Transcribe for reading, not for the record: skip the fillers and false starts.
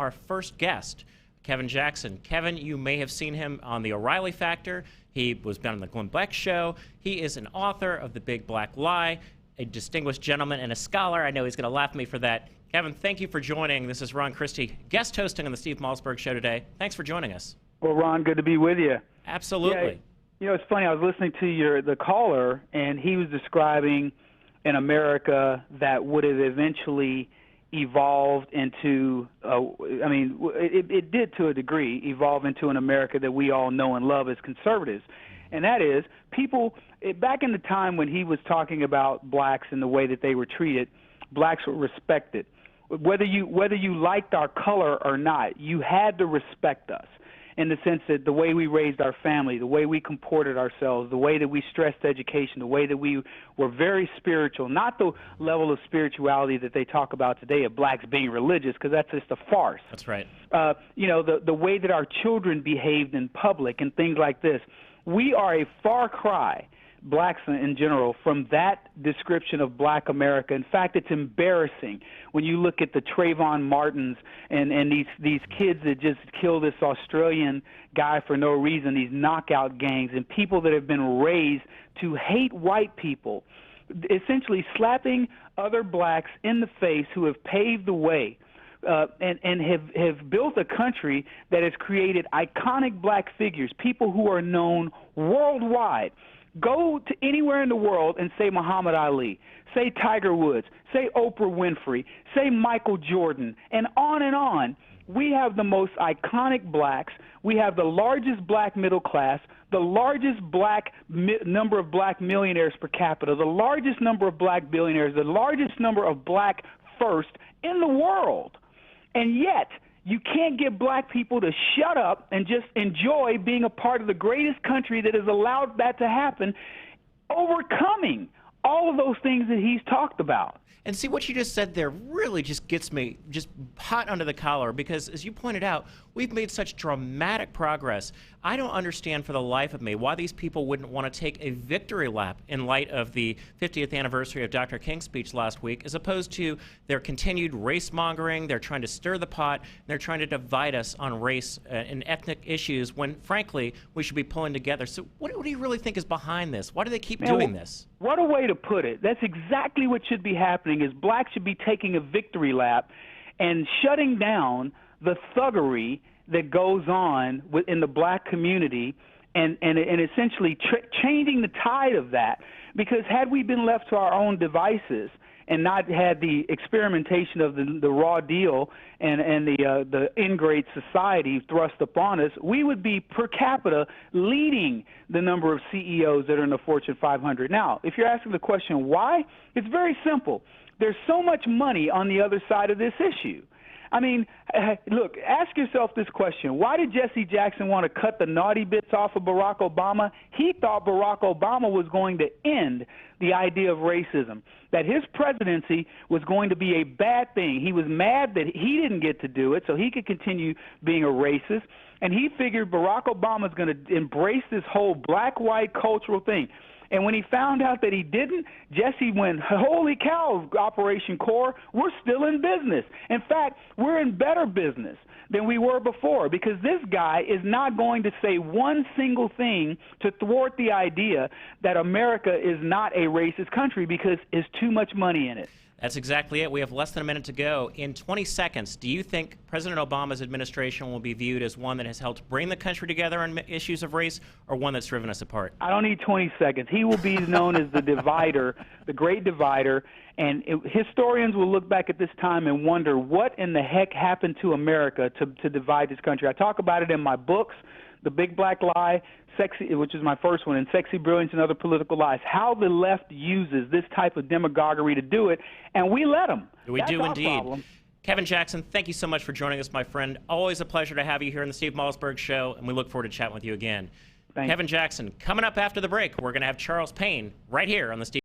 our first guest, Kevin Jackson. Kevin, you may have seen him on The O'Reilly Factor. He was on the Glenn Beck Show. He is an author of The Big Black Lie, a distinguished gentleman and a scholar. I know he's going to laugh at me for that. Kevin, thank you for joining. This is Ron Christie, guest hosting on the Steve Malzberg Show today. Thanks for joining us. Well, Ron, good to be with you. Absolutely. Yeah, you know, it's funny. I was listening to the caller, and he was describing an America that would have eventually evolved into, it did to a degree evolve into an America that we all know and love as conservatives. And that is, people, back in the time when he was talking about blacks and the way that they were treated, blacks were respected. Whether you liked our color or not, you had to respect us, in the sense that the way we raised our family, the way we comported ourselves, the way that we stressed education, the way that we were very spiritual, not the level of spirituality that they talk about today of blacks being religious, because that's just a farce. That's right. You know, the way that our children behaved in public and things like this. We are a far cry, blacks in general, from that description of black America. In fact, it's embarrassing when you look at the Trayvon Martins and these kids that just killed this Australian guy for no reason, these knockout gangs, and people that have been raised to hate white people, essentially slapping other blacks in the face who have paved the way. And have built a country that has created iconic black figures, people who are known worldwide. Go to anywhere in the world and say Muhammad Ali, say Tiger Woods, say Oprah Winfrey, say Michael Jordan, and on and on. We have the most iconic blacks. We have the largest black middle class, the largest number of black millionaires per capita, the largest number of black billionaires, the largest number of black first in the world. And yet, you can't get black people to shut up and just enjoy being a part of the greatest country that has allowed that to happen, overcoming all of those things that he's talked about. And see, what you just said there really just gets me just hot under the collar, because as you pointed out, we've made such dramatic progress. I don't understand for the life of me why these people wouldn't want to take a victory lap in light of the 50th anniversary of Dr. King's speech last week, as opposed to their continued race mongering. They're trying to stir the pot. They're trying to divide us on race and ethnic issues when, frankly, we should be pulling together. So what do you really think is behind this? Why do they keep doing this? What a way to put it. That's exactly what should be happening, is blacks should be taking a victory lap and shutting down the thuggery that goes on in the black community and essentially changing the tide of that. Because had we been left to our own devices and not had the experimentation of the raw deal and the ingrate society thrust upon us, we would be per capita leading the number of CEOs that are in the Fortune 500. Now, if you're asking the question why, it's very simple. There's so much money on the other side of this issue. I mean, look, ask yourself this question. Why did Jesse Jackson want to cut the naughty bits off of Barack Obama? He thought Barack Obama was going to end the idea of racism, that his presidency was going to be a bad thing. He was mad that he didn't get to do it so he could continue being a racist, and he figured Barack Obama is going to embrace this whole black-white cultural thing. And when he found out that he didn't, Jesse went, holy cow, Operation Core, we're still in business. In fact, we're in better business than we were before, because this guy is not going to say one single thing to thwart the idea that America is not a racist country, because there's too much money in it. That's exactly it. We have less than a minute to go. In 20 seconds, do you think President Obama's administration will be viewed as one that has helped bring the country together on issues of race, or one that's driven us apart? I don't need 20 seconds. He will be known as the divider, the great divider, and historians will look back at this time and wonder what in the heck happened to America to divide this country. I talk about it in my books, The Big Black Lie, which is my first one, and Sexy Brilliance and Other Political Lies, how the left uses this type of demagoguery to do it, and we let them. We do indeed. Problem. Kevin Jackson, thank you so much for joining us, my friend. Always a pleasure to have you here on the Steve Malzberg Show, and we look forward to chatting with you again. Thanks. Kevin Jackson, coming up after the break, we're going to have Charles Payne right here on the Steve